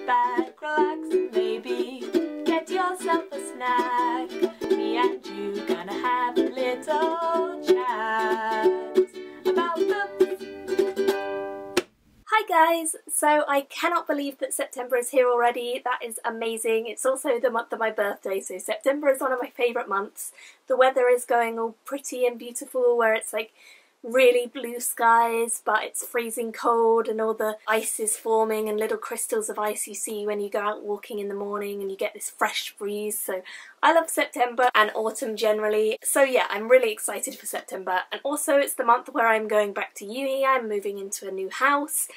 back, relax, and maybe get yourself a snack. Me and you gonna have a little chat about books. Hi guys! So I cannot believe that September is here already. That is amazing. It's also the month of my birthday, so September is one of my favourite months. The weather is going all pretty and beautiful, where it's like really blue skies but it's freezing cold and all the ice is forming and little crystals of ice you see when you go out walking in the morning, and you get this fresh breeze. So I love September and autumn generally. So yeah, I'm really excited for September, and also it's the month where I'm going back to uni. I'm moving into a new house.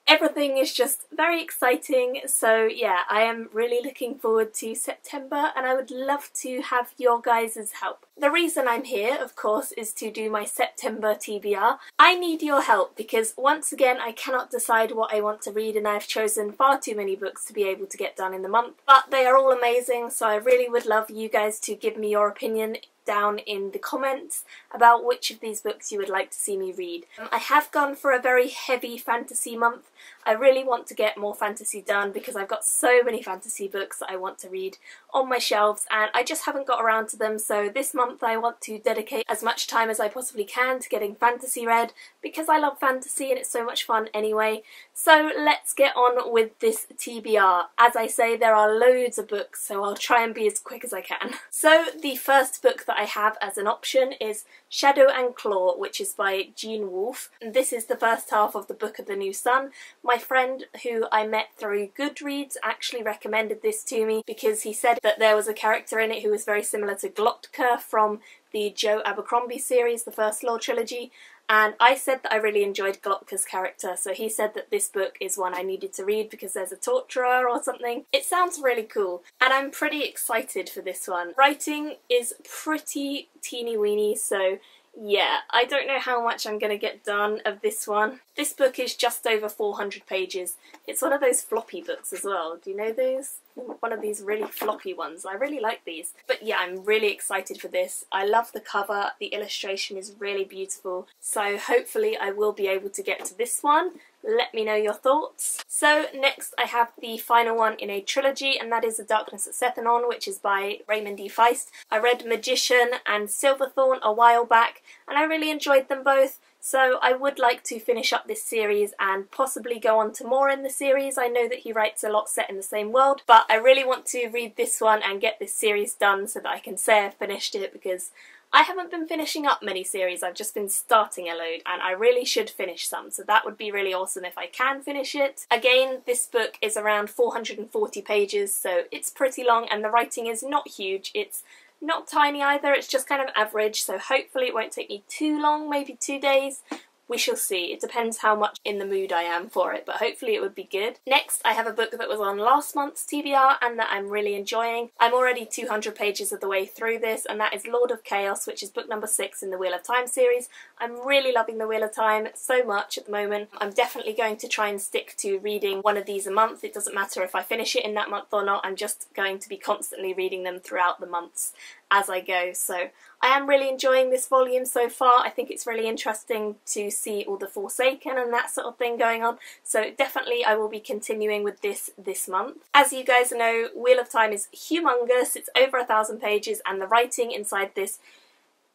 Everything is just very exciting, so yeah, I am really looking forward to September, and I would love to have your guys' help. The reason I'm here, of course, is to do my September TBR. I need your help because, once again, I cannot decide what I want to read, and I've chosen far too many books to be able to get done in the month. But they are all amazing, so I really would love you guys to give me your opinion down in the comments about which of these books you would like to see me read. I have gone for a very heavy fantasy month. I really want to get more fantasy done because I've got so many fantasy books that I want to read on my shelves and I just haven't got around to them. So this month I want to dedicate as much time as I possibly can to getting fantasy read because I love fantasy and it's so much fun anyway. So let's get on with this TBR. As I say, there are loads of books, so I'll try and be as quick as I can. So the first book that I have as an option is Shadow and Claw, which is by Gene Wolfe. This is the first half of the Book of the New Sun. My friend who I met through Goodreads actually recommended this to me because he said that there was a character in it who was very similar to Glotka from the Joe Abercrombie series, the First Law trilogy, and I said that I really enjoyed Glotka's character, so he said that this book is one I needed to read because there's a torturer or something. It sounds really cool, and I'm pretty excited for this one. Writing is pretty teeny-weeny, so yeah, I don't know how much I'm going to get done of this one. This book is just over 400 pages. It's one of those floppy books as well. Do you know those? One of these really floppy ones. I really like these. But yeah, I'm really excited for this. I love the cover. The illustration is really beautiful. So hopefully I will be able to get to this one. Let me know your thoughts. So next I have the final one in a trilogy, and that is The Darkness at Sethanon, which is by Raymond E. Feist. I read Magician and Silverthorn a while back and I really enjoyed them both. So I would like to finish up this series and possibly go on to more in the series. I know that he writes a lot set in the same world, but I really want to read this one and get this series done so that I can say I've finished it, because I haven't been finishing up many series, I've just been starting a load, and I really should finish some, so that would be really awesome if I can finish it. Again, this book is around 440 pages, so it's pretty long, and the writing is not huge. It's not tiny either, it's just kind of average, so hopefully it won't take me too long, maybe 2 days. We shall see. It depends how much in the mood I am for it, but hopefully it would be good. Next, I have a book that was on last month's TBR and that I'm really enjoying. I'm already 200 pages of the way through this, and that is Lord of Chaos, which is book number 6 in the Wheel of Time series. I'm really loving the Wheel of Time so much at the moment. I'm definitely going to try and stick to reading one of these a month. It doesn't matter if I finish it in that month or not, I'm just going to be constantly reading them throughout the months as I go. So I am really enjoying this volume so far. I think it's really interesting to see all the Forsaken and that sort of thing going on, so definitely I will be continuing with this month. As you guys know, Wheel of Time is humongous. It's over 1,000 pages and the writing inside this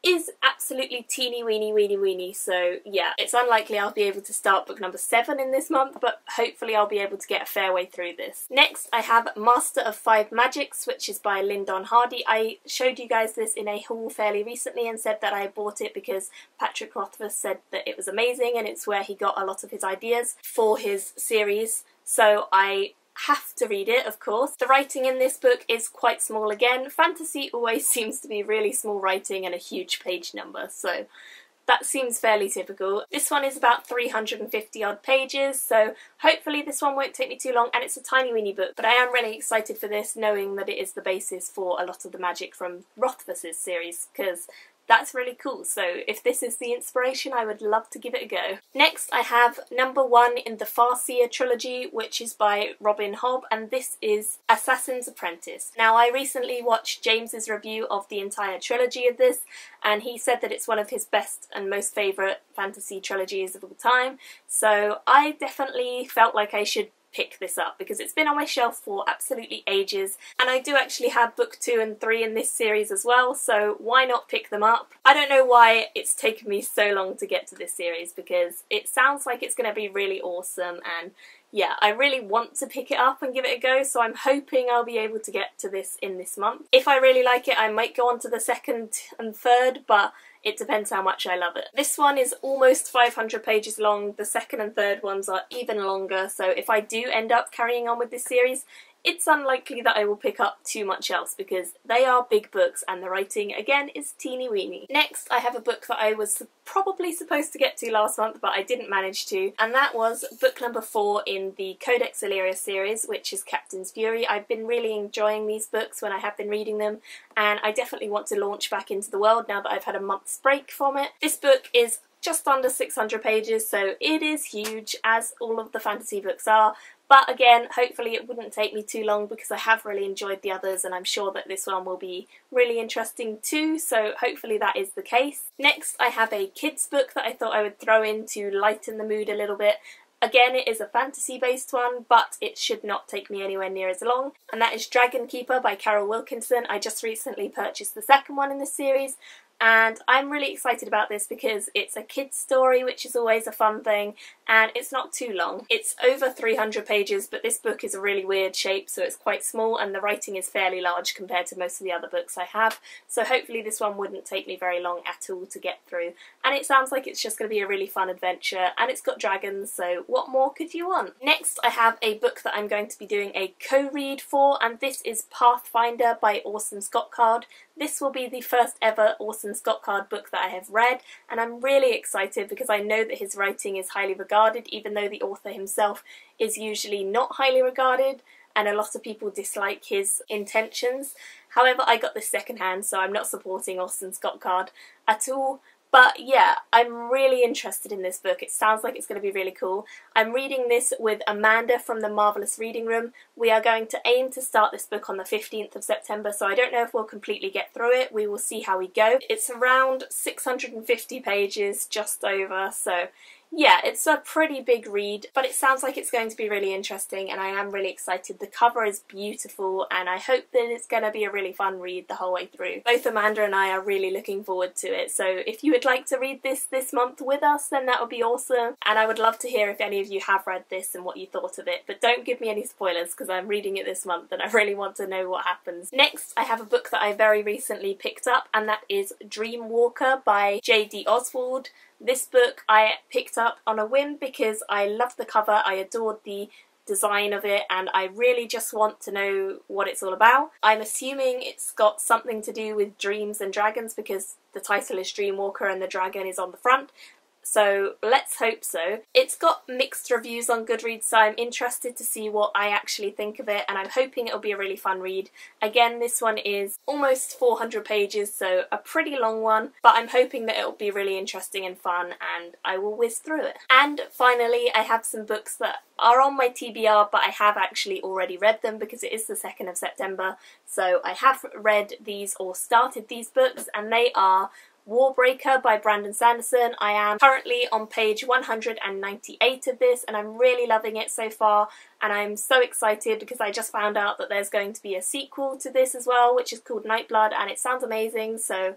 is absolutely teeny weeny, so yeah, it's unlikely I'll be able to start book number 7 in this month, but hopefully I'll be able to get a fair way through this. Next I have Master of Five Magics, which is by Lyndon Hardy. I showed you guys this in a haul fairly recently and said that I bought it because Patrick Rothfuss said that it was amazing and it's where he got a lot of his ideas for his series, so I have to read it, of course. The writing in this book is quite small again. Fantasy always seems to be really small writing and a huge page number, so that seems fairly typical. This one is about 350 odd pages, so hopefully this one won't take me too long, and it's a tiny weeny book, but I am really excited for this, knowing that it is the basis for a lot of the magic from Rothfuss's series, because that's really cool. So if this is the inspiration, I would love to give it a go. Next I have number 1 in the Farseer trilogy, which is by Robin Hobb, and this is Assassin's Apprentice. Now I recently watched James's review of the entire trilogy of this, and he said that it's one of his best and most favourite fantasy trilogies of all time, so I definitely felt like I should pick this up because it's been on my shelf for absolutely ages, and I do actually have book 2 and 3 in this series as well, so why not pick them up? I don't know why it's taken me so long to get to this series because it sounds like it's going to be really awesome, and yeah, I really want to pick it up and give it a go, so I'm hoping I'll be able to get to this in this month. If I really like it, I might go on to the 2nd and 3rd, but it depends how much I love it. This one is almost 500 pages long, the 2nd and 3rd ones are even longer, so if I do end up carrying on with this series, it's unlikely that I will pick up too much else because they are big books and the writing, again, is teeny weeny. Next, I have a book that I was probably supposed to get to last month but I didn't manage to, and that was book number 4 in the Codex Illyria series, which is Captain's Fury. I've been really enjoying these books when I have been reading them, and I definitely want to launch back into the world now that I've had a month's break from it. This book is just under 600 pages, so it is huge, as all of the fantasy books are. But again, hopefully it wouldn't take me too long because I have really enjoyed the others and I'm sure that this one will be really interesting too, so hopefully that is the case. Next, I have a kids book that I thought I would throw in to lighten the mood a little bit. Again, it is a fantasy-based one, but it should not take me anywhere near as long, and that is Dragon Keeper by Carol Wilkinson. I just recently purchased the 2nd one in this series, and I'm really excited about this because it's a kid's story, which is always a fun thing, and it's not too long. It's over 300 pages, but this book is a really weird shape, so it's quite small, and the writing is fairly large compared to most of the other books I have, so hopefully this one wouldn't take me very long at all to get through. And it sounds like it's just going to be a really fun adventure, and it's got dragons, so what more could you want? Next, I have a book that I'm going to be doing a co-read for, and this is Pathfinder by Orson Scott Card. This will be the first ever Orson Scott Card book that I have read, and I'm really excited because I know that his writing is highly regarded, even though the author himself is usually not highly regarded, and a lot of people dislike his intentions. However, I got this secondhand, so I'm not supporting Orson Scott Card at all. But yeah, I'm really interested in this book. It sounds like it's going to be really cool. I'm reading this with Amanda from the Marvellous Reading Room. We are going to aim to start this book on the 15th of September, so I don't know if we'll completely get through it. We will see how we go. It's around 650 pages, just over, so yeah, it's a pretty big read, but it sounds like it's going to be really interesting and I am really excited. The cover is beautiful and I hope that it's going to be a really fun read the whole way through. Both Amanda and I are really looking forward to it, so if you would like to read this month with us, then that would be awesome, and I would love to hear if any of you have read this and what you thought of it, but don't give me any spoilers because I'm reading it this month and I really want to know what happens. Next, I have a book that I very recently picked up, and that is Dreamwalker by J.D. Oswald. This book I picked up on a whim because I loved the cover, I adored the design of it, and I really just want to know what it's all about. I'm assuming it's got something to do with dreams and dragons because the title is Dreamwalker and the dragon is on the front. So let's hope so. It's got mixed reviews on Goodreads, so I'm interested to see what I actually think of it, and I'm hoping it'll be a really fun read. Again, this one is almost 400 pages, so a pretty long one, but I'm hoping that it'll be really interesting and fun, and I will whiz through it. And finally, I have some books that are on my TBR, but I have actually already read them because it is the 2nd of September, so I have read these or started these books, and they are Warbreaker by Brandon Sanderson. I am currently on page 198 of this and I'm really loving it so far, and I'm so excited because I just found out that there's going to be a sequel to this as well, which is called Nightblood, and it sounds amazing, so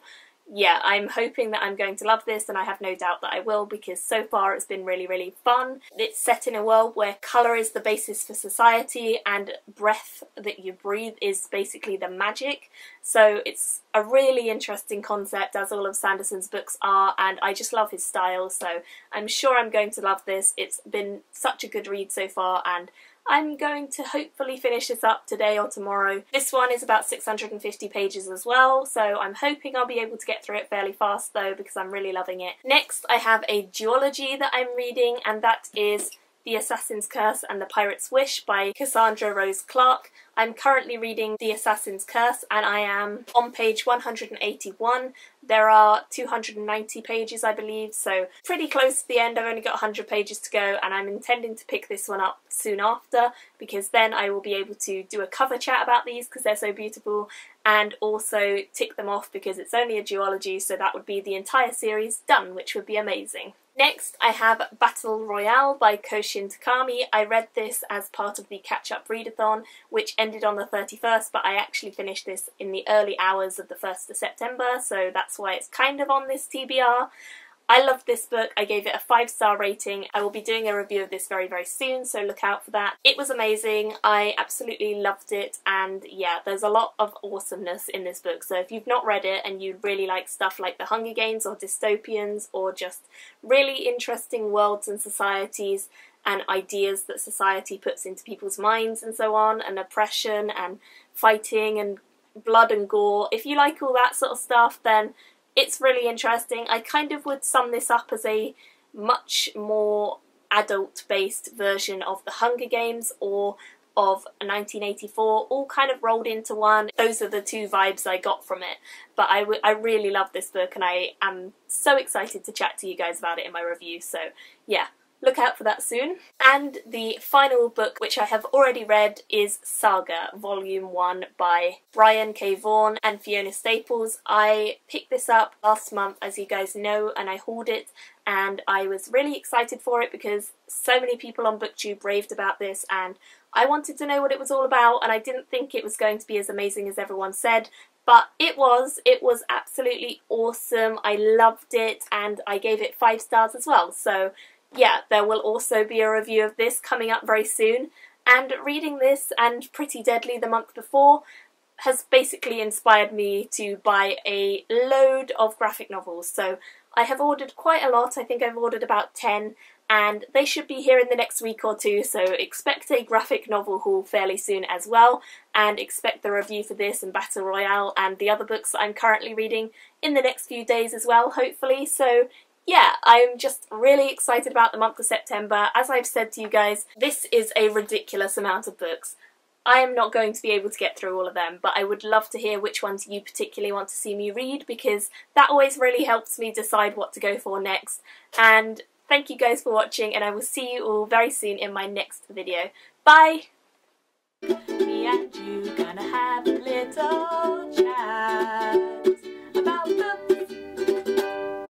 yeah, I'm hoping that I'm going to love this, and I have no doubt that I will because so far it's been really, really fun. It's set in a world where colour is the basis for society and breath that you breathe is basically the magic. So it's a really interesting concept, as all of Sanderson's books are, and I just love his style, so I'm sure I'm going to love this. It's been such a good read so far, and I'm going to hopefully finish this up today or tomorrow. This one is about 650 pages as well, so I'm hoping I'll be able to get through it fairly fast though because I'm really loving it. Next, I have a duology that I'm reading, and that is The Assassin's Curse and the Pirate's Wish by Cassandra Rose Clarke. I'm currently reading The Assassin's Curse and I am on page 181. There are 290 pages, I believe, so pretty close to the end. I've only got 100 pages to go, and I'm intending to pick this one up soon after because then I will be able to do a cover chat about these because they're so beautiful, and also tick them off because it's only a duology, so that would be the entire series done, which would be amazing. Next, I have Battle Royale by Koshin Takami. I read this as part of the catch-up readathon, which ended on the 31st, but I actually finished this in the early hours of the 1st of September, so that's why it's kind of on this TBR. I loved this book. I gave it a 5-star rating. I will be doing a review of this very, very soon, so look out for that. It was amazing. I absolutely loved it, and yeah, there's a lot of awesomeness in this book. So if you've not read it and you really like stuff like The Hunger Games or dystopians or just really interesting worlds and societies and ideas that society puts into people's minds and so on, and oppression and fighting and blood and gore, if you like all that sort of stuff, then it's really interesting. I kind of would sum this up as a much more adult-based version of The Hunger Games or of 1984, all kind of rolled into one. Those are the two vibes I got from it. But I really love this book, and I am so excited to chat to you guys about it in my review. So yeah, look out for that soon. And the final book, which I have already read, is Saga, Volume 1 by Brian K. Vaughan and Fiona Staples. I picked this up last month, as you guys know, and I hauled it, and I was really excited for it because so many people on BookTube raved about this, and I wanted to know what it was all about, and I didn't think it was going to be as amazing as everyone said. But it was absolutely awesome. I loved it, and I gave it 5 stars as well. So yeah, there will also be a review of this coming up very soon, and reading this and Pretty Deadly the month before has basically inspired me to buy a load of graphic novels. So I have ordered quite a lot. I think I've ordered about 10, and they should be here in the next week or two, so expect a graphic novel haul fairly soon as well, and expect the review for this and Battle Royale and the other books that I'm currently reading in the next few days as well, hopefully. So yeah, I'm just really excited about the month of September. As I've said to you guys, this is a ridiculous amount of books. I am not going to be able to get through all of them, but I would love to hear which ones you particularly want to see me read, because that always really helps me decide what to go for next. And thank you guys for watching, and I will see you all very soon in my next video. Bye! Me and you gonna have a little